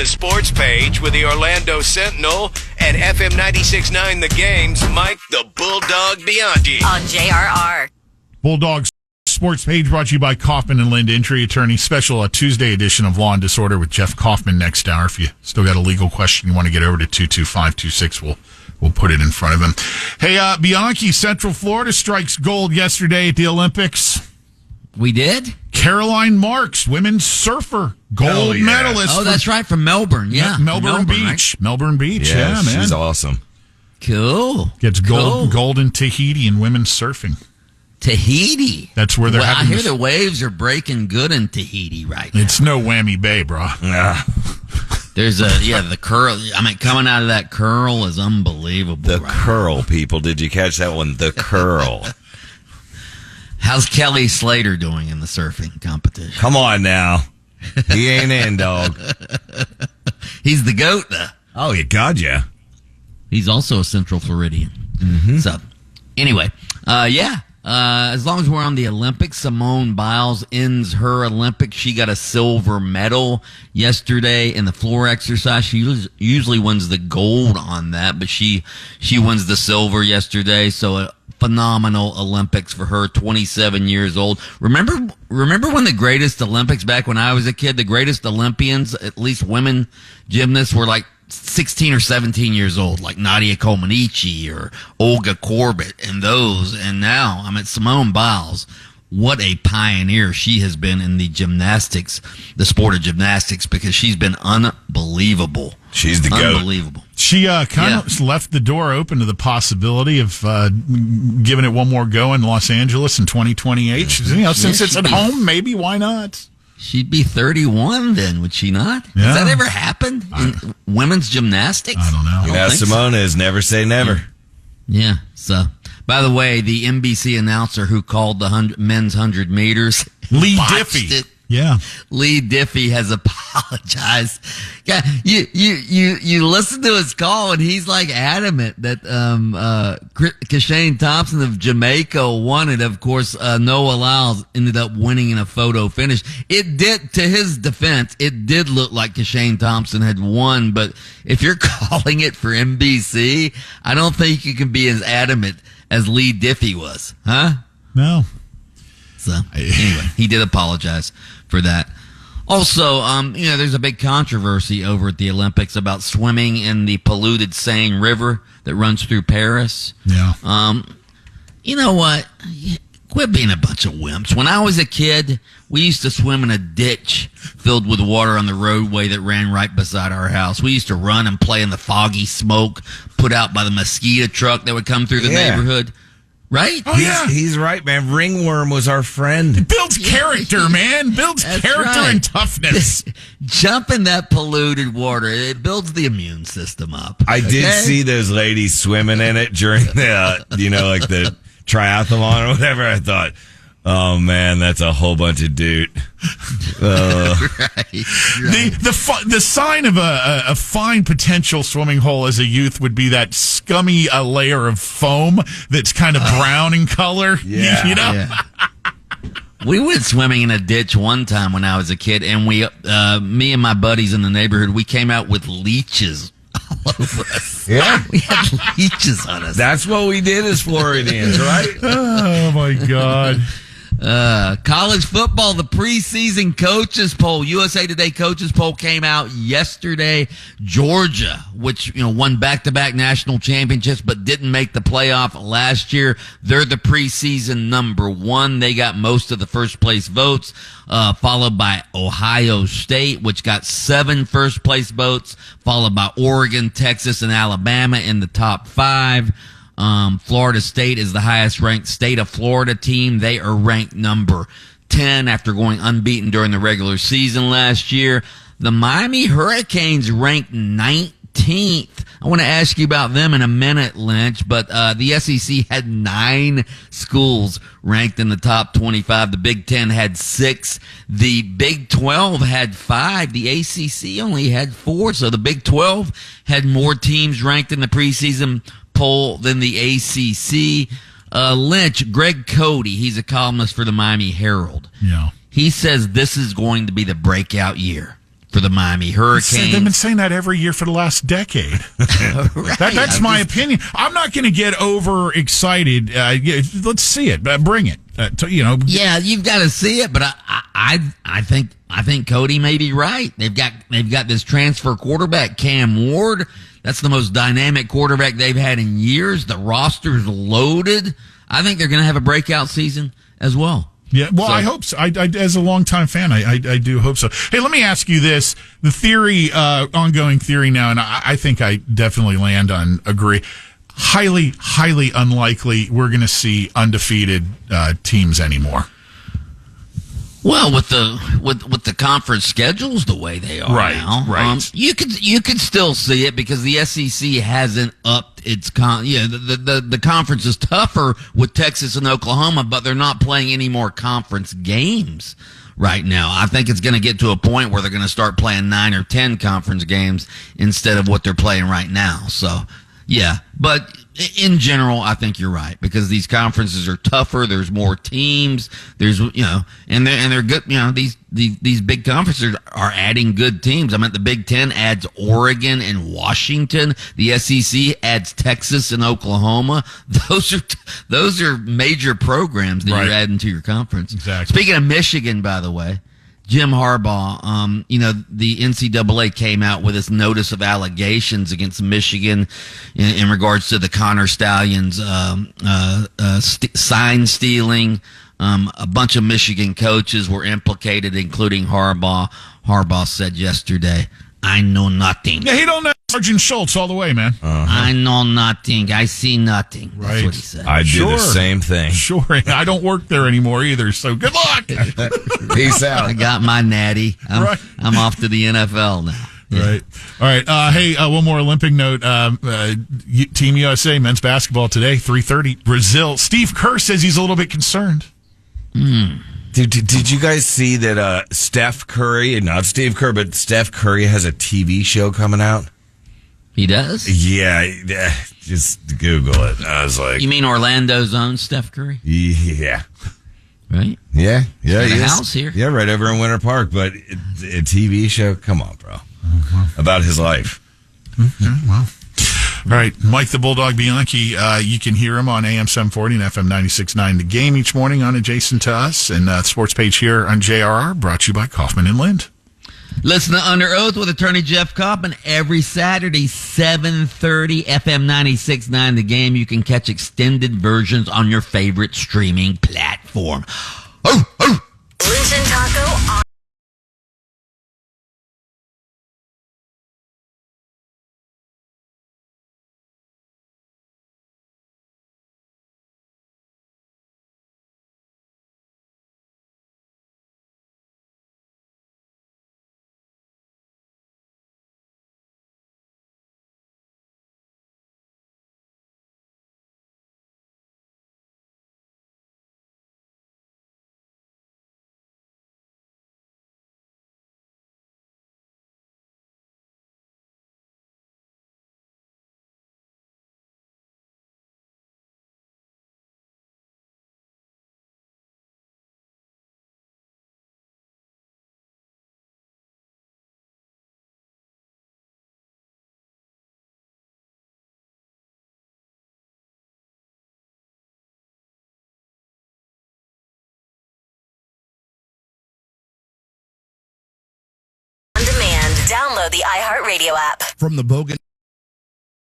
the sports page with the Orlando Sentinel and FM 96.9 The Game's Mike the Bulldog Bianchi. On JRR. Bulldog Sports Page brought to you by Kaufman and Lind, injury attorney. Special Tuesday edition of Law and Disorder with Jeff Kaufman next hour. If you still got a legal question you want to get over to 22526, we'll put it in front of him. Hey, Bianchi, Central Florida strikes gold yesterday at the Olympics. We did? Caroline Marks, women's surfer, gold medalist. Oh, that's right, from Melbourne. Yeah, Melbourne Beach. Right? Melbourne Beach, yeah, man. She's awesome. Cool. Gets gold in Tahiti in women's surfing. Tahiti? That's where they're having I hear the waves are breaking good in Tahiti right now. It's no whammy bay, bro. There's the curl. I mean, coming out of that curl is unbelievable. The curl, people. Did you catch that one? The curl. How's Kelly Slater doing in the surfing competition? Come on now. He ain't in, dog. He's the GOAT, though. Oh, God, yeah. He's also a Central Floridian. Mm-hmm. So, anyway, as long as we're on the Olympics, Simone Biles ends her Olympics. She got a silver medal yesterday in the floor exercise. She usually wins the gold on that, but she wins the silver yesterday. So a phenomenal Olympics for her, 27 years old. Remember when the greatest Olympics, back when I was a kid, the greatest Olympians, at least women gymnasts, were like 16 or 17 years old, like Nadia Comaneci or Olga Korbut and those. And now I'm at Simone Biles. What a pioneer she has been in the gymnastics, the sport of gymnastics, because she's been unbelievable. She's the GOAT. Unbelievable. She kind of left the door open to the possibility of giving it one more go in Los Angeles in 2028. Since it's at home, maybe, why not? She'd be 31 then, would she not? Yeah. Has that ever happened in women's gymnastics? I don't know. Yeah, Simone is never say never. Yeah. So, by the way, the NBC announcer who called the men's 100 meters, Lee Diffie. Yeah, Lee Diffie has apologized. Yeah, you listen to his call and he's like adamant that Kashane Thompson of Jamaica won it. Of course, Noah Lyles ended up winning in a photo finish. It did, to his defense, it did look like Kashane Thompson had won. But if you're calling it for NBC, I don't think you can be as adamant as Lee Diffie was, huh? No. So anyway, he did apologize for that. Also, there's a big controversy over at the Olympics about swimming in the polluted Seine River that runs through Paris. Yeah. You know what? Quit being a bunch of wimps. When I was a kid, we used to swim in a ditch filled with water on the roadway that ran right beside our house. We used to run and play in the foggy smoke put out by the mosquito truck that would come through the neighborhood. Right? Oh, yeah. He's right, man. Ringworm was our friend. It builds character, man. Builds character and toughness. Jump in that polluted water. It builds the immune system up. I did see those ladies swimming in it during the, like the triathlon or whatever. I thought, oh man, that's a whole bunch of dude. Right. The sign of a fine potential swimming hole as a youth would be that scummy layer of foam that's kind of brown in color. Yeah. Yeah. We went swimming in a ditch one time when I was a kid, and me and my buddies in the neighborhood, we came out with leeches all over us. Yeah. We had leeches on us. That's what we did as Floridians, right? Oh my God. College football, the preseason coaches poll, USA Today coaches poll came out yesterday. Georgia, which, won back-to-back national championships but didn't make the playoff last year. They're the preseason number one. They got most of the first place votes, followed by Ohio State, which got 7 first place votes, followed by Oregon, Texas, and Alabama in the top 5. Florida State is the highest ranked state of Florida team. They are ranked number 10 after going unbeaten during the regular season last year. The Miami Hurricanes ranked 19th. I want to ask you about them in a minute, Lynch, but the SEC had 9 schools ranked in the top 25. The Big Ten had 6. The Big 12 had 5. The ACC only had 4. So the Big 12 had more teams ranked in the preseason poll than the ACC. Lynch, Greg Cody, he's a columnist for the Miami Herald. Yeah. He says this is going to be the breakout year for the Miami Hurricanes. They've been saying that every year for the last decade. Right. That's my opinion. I'm not going to get overexcited. Let's see it. Bring it. Yeah, you've got to see it, but I think Cody may be right. They've got this transfer quarterback, Cam Ward. That's the most dynamic quarterback they've had in years. The roster's loaded. I think they're going to have a breakout season as well. Yeah, well, I hope so. I as a longtime fan, I do hope so. Hey, let me ask you this: the theory, ongoing theory now, and I think I definitely land on agree. Highly, highly unlikely we're going to see undefeated teams anymore. Well, with the conference schedules the way they are now, right. You could still see it because the SEC hasn't upped its the conference is tougher with Texas and Oklahoma, but they're not playing any more conference games right now. I think it's going to get to a point where they're going to start playing 9 or 10 conference games instead of what they're playing right now. So, yeah, but in general, I think you're right because these conferences are tougher. There's more teams. There's and they're good. These big conferences are adding good teams. I mean, the Big Ten adds Oregon and Washington. The SEC adds Texas and Oklahoma. Those are major programs that you're adding to your conference. Exactly. Speaking of Michigan, by the way, Jim Harbaugh, the NCAA came out with this notice of allegations against Michigan in regards to the Connor Stallions sign stealing. A bunch of Michigan coaches were implicated, including Harbaugh. Harbaugh said yesterday, "I know nothing." Yeah, he don't know Sergeant Schultz all the way, man. I know nothing. I see nothing. That's Right. what he said. I do the same thing. Sure. I don't work there anymore either, so good luck. Peace I out. got my natty. Right. I'm off to the NFL now. Right. All right. Hey, one more Olympic note. Team USA men's basketball today, 3:30, Brazil. Steve Kerr says he's a little bit concerned. Did you guys see that Steph Curry, not Steve Kerr, but Steph Curry has a TV show coming out? He does? Yeah, just Google it. I was like... You mean Orlando's own Steph Curry? Yeah. Right? Yeah. Got a he is. house here. Yeah, right over in Winter Park. But a TV show? Come on, bro. About his life. Okay, well. All right, Mike the Bulldog Bianchi, you can hear him on AM 740 and FM 96.9 The Game each morning on Adjacent to Us, and sports page here on JRR, brought to you by Kaufman and Lind. Listen to Under Oath with attorney Jeff Kaufman every Saturday, 7:30, FM 96.9 The Game. You can catch extended versions on your favorite streaming platform. Lynch and Taco on demand. Download the iHeartRadio app. From the Bogan